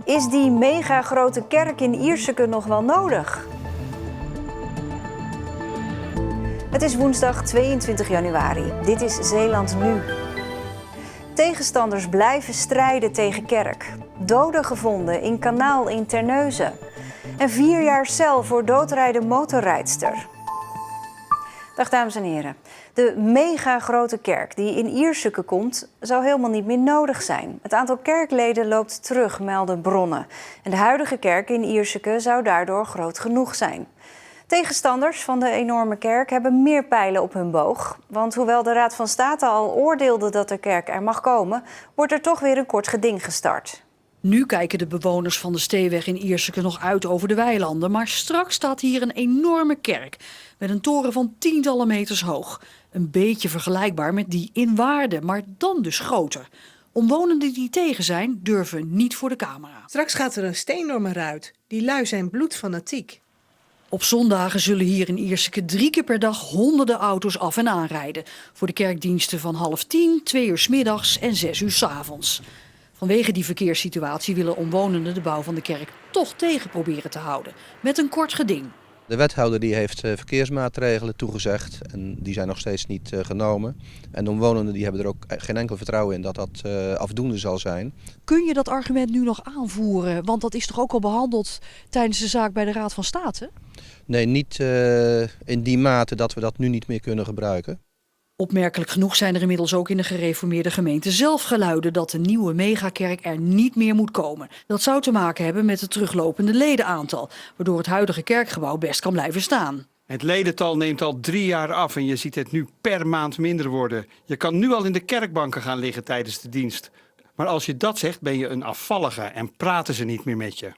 Is die mega grote kerk in Ierseke nog wel nodig? Het is woensdag 22 januari. Dit is Zeeland Nu. Tegenstanders blijven strijden tegen kerk. Doden gevonden in kanaal in Terneuzen. En 4 jaar cel voor doodrijden motorrijdster. Dag dames en heren. De mega grote kerk die in Ierseke komt, zou helemaal niet meer nodig zijn. Het aantal kerkleden loopt terug, melden bronnen. En de huidige kerk in Ierseke zou daardoor groot genoeg zijn. Tegenstanders van de enorme kerk hebben meer pijlen op hun boog. Want hoewel de Raad van State al oordeelde dat de kerk er mag komen, wordt er toch weer een kort geding gestart. Nu kijken de bewoners van de Steeweg in Ierseke nog uit over de weilanden. Maar straks staat hier een enorme kerk met een toren van tientallen meters hoog. Een beetje vergelijkbaar met die in Waarden, maar dan dus groter. Omwonenden die tegen zijn, durven niet voor de camera. Straks gaat er een steennormer uit. Die lui zijn bloedfanatiek. Op zondagen zullen hier in Ierseke 3 keer per dag honderden auto's af en aanrijden. Voor de kerkdiensten van 9:30, 2 uur 's middags en 6 uur 's avonds. Vanwege die verkeerssituatie willen omwonenden de bouw van de kerk toch tegen proberen te houden. Met een kort geding. De wethouder die heeft verkeersmaatregelen toegezegd en die zijn nog steeds niet genomen. En de omwonenden die hebben er ook geen enkel vertrouwen in dat dat afdoende zal zijn. Kun je dat argument nu nog aanvoeren? Want dat is toch ook al behandeld tijdens de zaak bij de Raad van State? Nee, niet in die mate dat we dat nu niet meer kunnen gebruiken. Opmerkelijk genoeg zijn er inmiddels ook in de gereformeerde gemeente zelf geluiden dat de nieuwe megakerk er niet meer moet komen. Dat zou te maken hebben met het teruglopende ledenaantal, waardoor het huidige kerkgebouw best kan blijven staan. Het ledental neemt al 3 jaar af en je ziet het nu per maand minder worden. Je kan nu al in de kerkbanken gaan liggen tijdens de dienst. Maar als je dat zegt, ben je een afvallige en praten ze niet meer met je.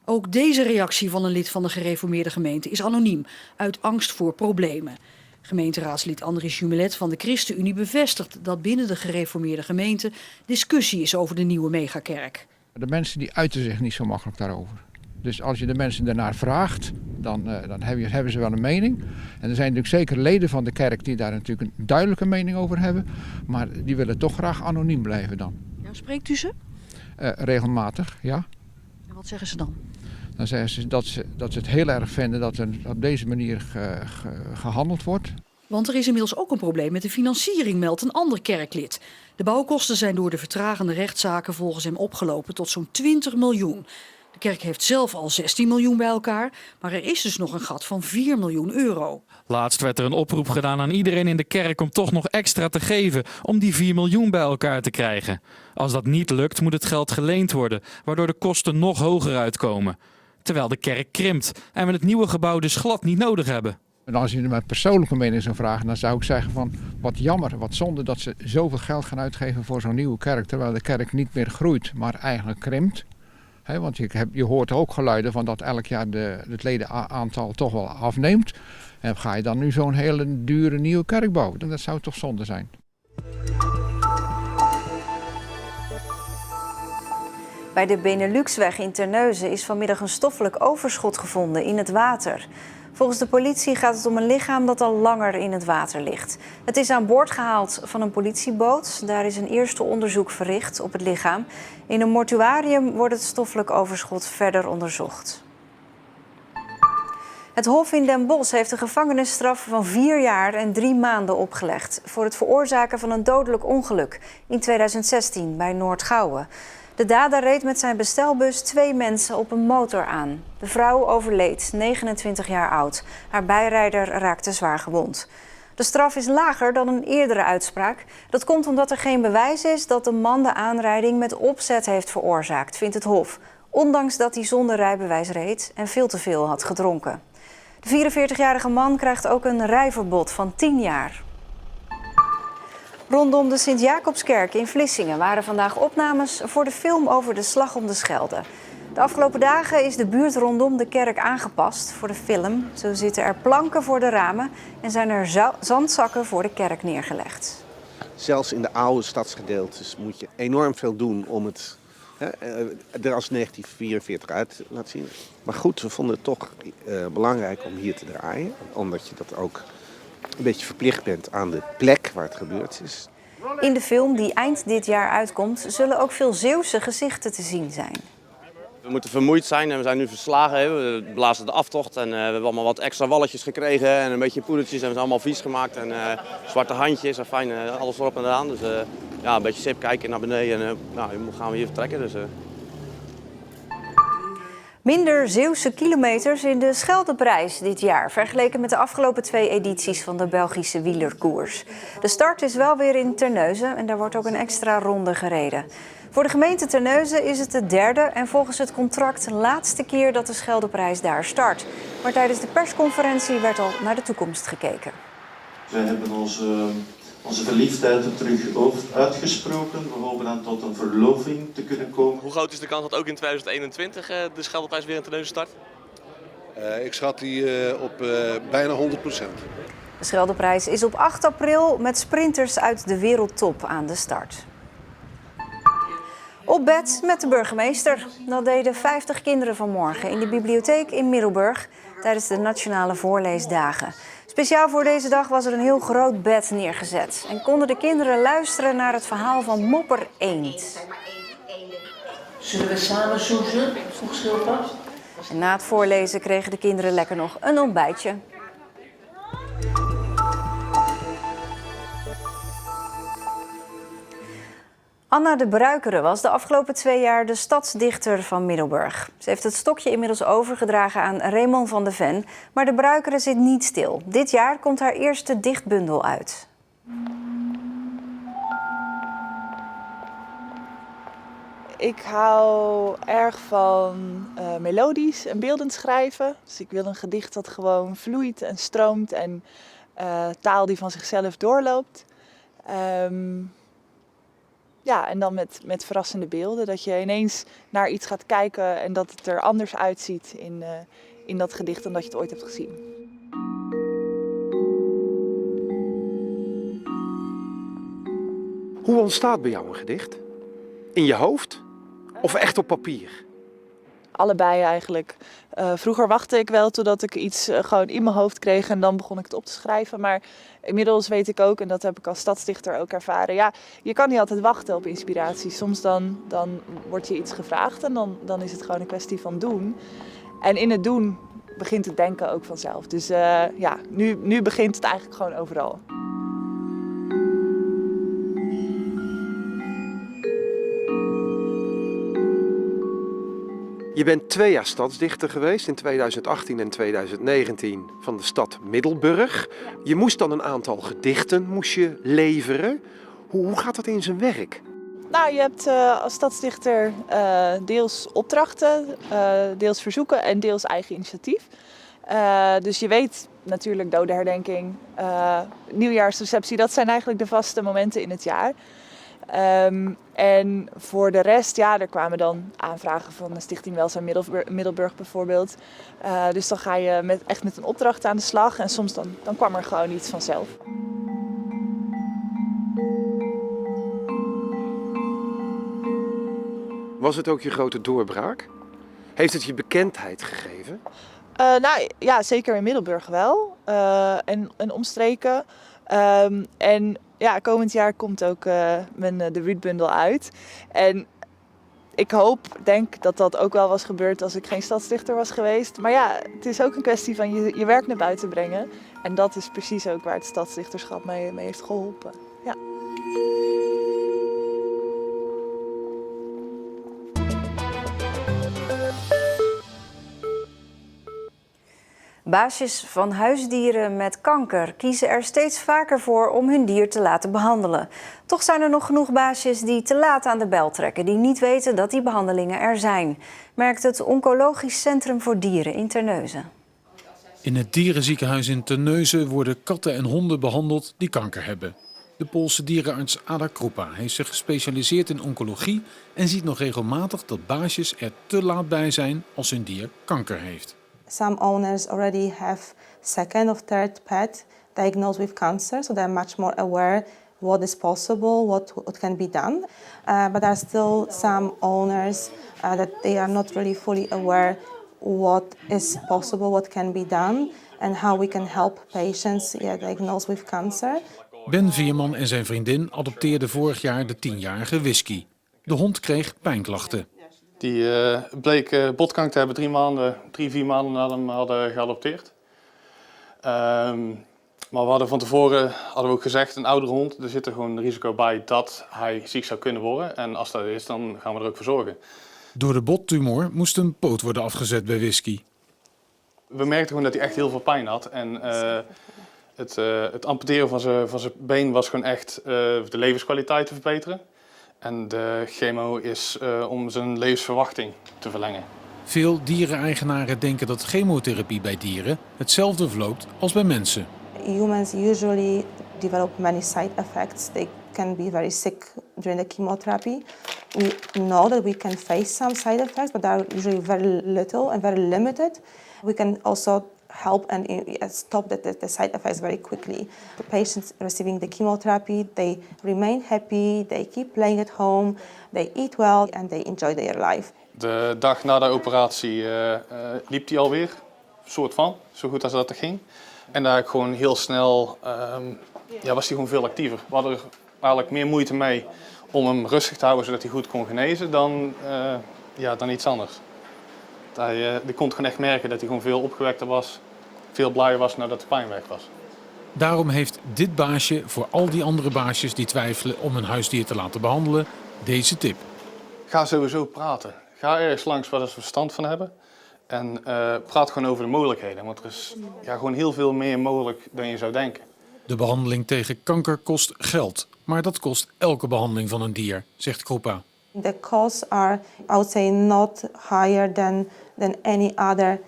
Ook deze reactie van een lid van de gereformeerde gemeente is anoniem, uit angst voor problemen. Gemeenteraadslid Andries Jumelet van de ChristenUnie bevestigt dat binnen de gereformeerde gemeente discussie is over de nieuwe megakerk. De mensen die uiten zich niet zo makkelijk daarover. Dus als je de mensen daarnaar vraagt, dan hebben ze wel een mening. En er zijn natuurlijk zeker leden van de kerk die daar natuurlijk een duidelijke mening over hebben. Maar die willen toch graag anoniem blijven dan. Ja, spreekt u ze? Regelmatig, ja. En wat zeggen ze dan? Dan zeggen ze dat ze het heel erg vinden dat er op deze manier gehandeld wordt. Want er is inmiddels ook een probleem met de financiering, meldt een ander kerklid. De bouwkosten zijn door de vertragende rechtszaken volgens hem opgelopen tot zo'n 20 miljoen. De kerk heeft zelf al 16 miljoen bij elkaar, maar er is dus nog een gat van 4 miljoen euro. Laatst werd er een oproep gedaan aan iedereen in de kerk om toch nog extra te geven om die 4 miljoen bij elkaar te krijgen. Als dat niet lukt, moet het geld geleend worden, waardoor de kosten nog hoger uitkomen. Terwijl de kerk krimpt en we het nieuwe gebouw dus glad niet nodig hebben. En als je mijn persoonlijke mening zou vragen, dan zou ik zeggen van wat jammer, wat zonde dat ze zoveel geld gaan uitgeven voor zo'n nieuwe kerk. Terwijl de kerk niet meer groeit, maar eigenlijk krimpt. Want je hoort ook geluiden van dat elk jaar het ledenaantal toch wel afneemt. En ga je dan nu zo'n hele dure nieuwe kerk bouwen? Dat zou toch zonde zijn. Bij de Beneluxweg in Terneuzen is vanmiddag een stoffelijk overschot gevonden in het water. Volgens de politie gaat het om een lichaam dat al langer in het water ligt. Het is aan boord gehaald van een politieboot. Daar is een eerste onderzoek verricht op het lichaam. In een mortuarium wordt het stoffelijk overschot verder onderzocht. Het Hof in Den Bosch heeft een gevangenisstraf van 4 jaar en 3 maanden opgelegd voor het veroorzaken van een dodelijk ongeluk in 2016 bij Noordgouwen. De dader reed met zijn bestelbus 2 mensen op een motor aan. De vrouw overleed, 29 jaar oud. Haar bijrijder raakte zwaar gewond. De straf is lager dan een eerdere uitspraak. Dat komt omdat er geen bewijs is dat de man de aanrijding met opzet heeft veroorzaakt, vindt het Hof. Ondanks dat hij zonder rijbewijs reed en veel te veel had gedronken. De 44-jarige man krijgt ook een rijverbod van 10 jaar. Rondom de Sint-Jacobskerk in Vlissingen waren vandaag opnames voor de film over de Slag om de Schelde. De afgelopen dagen is de buurt rondom de kerk aangepast voor de film. Zo zitten er planken voor de ramen en zijn er zandzakken voor de kerk neergelegd. Zelfs in de oude stadsgedeeltes moet je enorm veel doen om het er als 1944 uit te laten zien. Maar goed, we vonden het toch belangrijk om hier te draaien, omdat je dat ook een beetje verplicht bent aan de plek waar het gebeurd is. In de film die eind dit jaar uitkomt, zullen ook veel Zeeuwse gezichten te zien zijn. We moeten vermoeid zijn en we zijn nu verslagen. Hè. We blazen de aftocht en we hebben allemaal wat extra walletjes gekregen en een beetje poedertjes en we zijn allemaal vies gemaakt. En zwarte handjes en fijn, alles erop en eraan. Dus ja, een beetje sip kijken naar beneden en nou, nu gaan we hier vertrekken. Dus, Minder Zeeuwse kilometers in de Scheldeprijs dit jaar, vergeleken met de afgelopen 2 edities van de Belgische wielerkoers. De start is wel weer in Terneuzen en daar wordt ook een extra ronde gereden. Voor de gemeente Terneuzen is het de 3e en volgens het contract de laatste keer dat de Scheldeprijs daar start. Maar tijdens de persconferentie werd al naar de toekomst gekeken. Wij hebben onze verliefdheid er terug uitgesproken. We hopen dan tot een verloving te kunnen komen. Hoe groot is de kans dat ook in 2021 de Scheldeprijs weer in Terneuzen start? Ik schat die op bijna 100%. De Scheldeprijs is op 8 april met sprinters uit de wereldtop aan de start. Op bed met de burgemeester. Dat deden 50 kinderen vanmorgen in de bibliotheek in Middelburg tijdens de Nationale Voorleesdagen. Speciaal voor deze dag was er een heel groot bed neergezet en konden de kinderen luisteren naar het verhaal van Mopper Eend. Zullen we samen zoezen? Vroeg Schildpad. En na het voorlezen kregen de kinderen lekker nog een ontbijtje. Anna de Bruikere was de afgelopen 2 jaar de stadsdichter van Middelburg. Ze heeft het stokje inmiddels overgedragen aan Raymond van de Ven, maar de Bruikere zit niet stil. Dit jaar komt haar eerste dichtbundel uit. Ik hou erg van melodisch en beeldend schrijven. Dus ik wil een gedicht dat gewoon vloeit en stroomt en taal die van zichzelf doorloopt. Ja, en dan met verrassende beelden. Dat je ineens naar iets gaat kijken en dat het er anders uitziet in dat gedicht dan dat je het ooit hebt gezien. Hoe ontstaat bij jou een gedicht? In je hoofd of echt op papier? Allebei eigenlijk. Vroeger wachtte ik wel totdat ik iets gewoon in mijn hoofd kreeg en dan begon ik het op te schrijven. Maar inmiddels weet ik ook, en dat heb ik als stadsdichter ook ervaren, ja, je kan niet altijd wachten op inspiratie. Soms dan wordt je iets gevraagd en dan is het gewoon een kwestie van doen. En in het doen begint het denken ook vanzelf. Dus ja, nu begint het eigenlijk gewoon overal. Je bent 2 jaar stadsdichter geweest, in 2018 en 2019, van de stad Middelburg. Je moest dan een aantal gedichten leveren. Hoe gaat dat in zijn werk? Nou, je hebt als stadsdichter deels opdrachten, deels verzoeken en deels eigen initiatief. Dus je weet natuurlijk dodenherdenking, nieuwjaarsreceptie, dat zijn eigenlijk de vaste momenten in het jaar. En voor de rest, ja, er kwamen dan aanvragen van de Stichting Welzijn Middelburg bijvoorbeeld. Dus dan ga je echt met een opdracht aan de slag en soms dan kwam er gewoon iets vanzelf. Was het ook je grote doorbraak? Heeft het je bekendheid gegeven? Nou ja, zeker in Middelburg wel. En omstreken. En ja, komend jaar komt ook mijn debuutbundel uit. En ik denk dat dat ook wel was gebeurd als ik geen stadsdichter was geweest. Maar ja, het is ook een kwestie van je werk naar buiten brengen. En dat is precies ook waar het stadsdichterschap mee heeft geholpen. Ja. Baasjes van huisdieren met kanker kiezen er steeds vaker voor om hun dier te laten behandelen. Toch zijn er nog genoeg baasjes die te laat aan de bel trekken, die niet weten dat die behandelingen er zijn, merkt het Oncologisch Centrum voor Dieren in Terneuzen. In het dierenziekenhuis in Terneuzen worden katten en honden behandeld die kanker hebben. De Poolse dierenarts Ada Krupa heeft zich gespecialiseerd in oncologie en ziet nog regelmatig dat baasjes er te laat bij zijn als hun dier kanker heeft. Some owners already have second or third pet diagnosed with cancer, so they're much more aware what is possible, what can be done. But there are still some owners that they are not really fully aware what is possible, what can be done, and how we can help patients diagnosed with cancer. Ben Vierman en zijn vriendin adopteerden vorig jaar de 10-jarige Whisky. De hond kreeg pijnklachten. Die bleek botkanker te hebben 3-4 maanden nadat we hem hadden geadopteerd. Maar we hadden van tevoren ook gezegd, een oudere hond, er zit er gewoon een risico bij dat hij ziek zou kunnen worden. En als dat is, dan gaan we er ook voor zorgen. Door de bottumor moest een poot worden afgezet bij Whisky. We merkten gewoon dat hij echt heel veel pijn had. En het amputeren van zijn been was gewoon echt de levenskwaliteit te verbeteren. En de chemo is om zijn levensverwachting te verlengen. Veel diereneigenaren denken dat chemotherapie bij dieren hetzelfde verloopt als bij mensen. Humans usually develop many side effects. They can be very sick during the chemotherapy. We know that we can face some side effects, but they are usually very little and very limited. We can also help and stop the side effects very quickly. The patients receiving the chemotherapy, they remain happy, they keep playing at home, they eat well and they enjoy their life. De dag na de operatie liep hij alweer, soort van, zo goed als dat er ging. En daar gewoon heel snel was hij gewoon veel actiever. We hadden er eigenlijk meer moeite mee om hem rustig te houden zodat hij goed kon genezen dan iets anders. Je kon gewoon echt merken dat hij gewoon veel opgewekter was, veel blijer was nadat de pijn weg was. Daarom heeft dit baasje voor al die andere baasjes die twijfelen om een huisdier te laten behandelen deze tip. Ga sowieso praten. Ga ergens langs waar ze verstand van hebben. En praat gewoon over de mogelijkheden. Want er is gewoon heel veel meer mogelijk dan je zou denken. De behandeling tegen kanker kost geld. Maar dat kost elke behandeling van een dier, zegt Krupa. The costs are, I would say, not higher than any other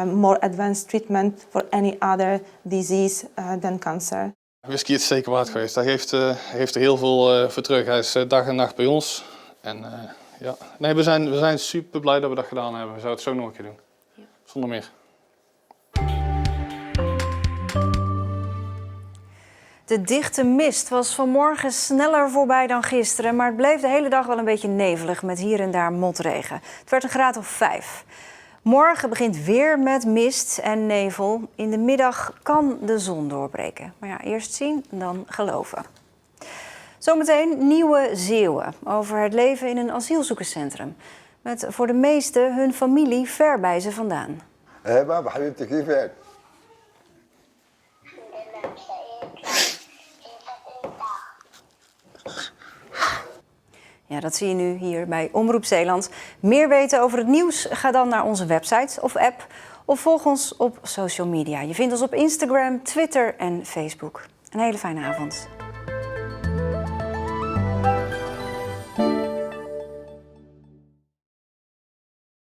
more advanced treatment for any other disease than cancer. Whisky is zeker waard geweest. Hij heeft er heel veel voor terug. Hij is dag en nacht bij ons. En we zijn super blij dat we dat gedaan hebben. We zouden het zo nog een keer doen. Ja. Zonder meer. De dichte mist was vanmorgen sneller voorbij dan gisteren, maar het bleef de hele dag wel een beetje nevelig met hier en daar motregen. Het werd een graad of 5. Morgen begint weer met mist en nevel. In de middag kan de zon doorbreken. Maar ja, eerst zien, dan geloven. Zometeen nieuwe Zeeuwen over het leven in een asielzoekerscentrum. Met voor de meesten hun familie ver bij ze vandaan. Ja, dat zie je nu hier bij Omroep Zeeland. Meer weten over het nieuws? Ga dan naar onze website of app of volg ons op social media. Je vindt ons op Instagram, Twitter en Facebook. Een hele fijne avond.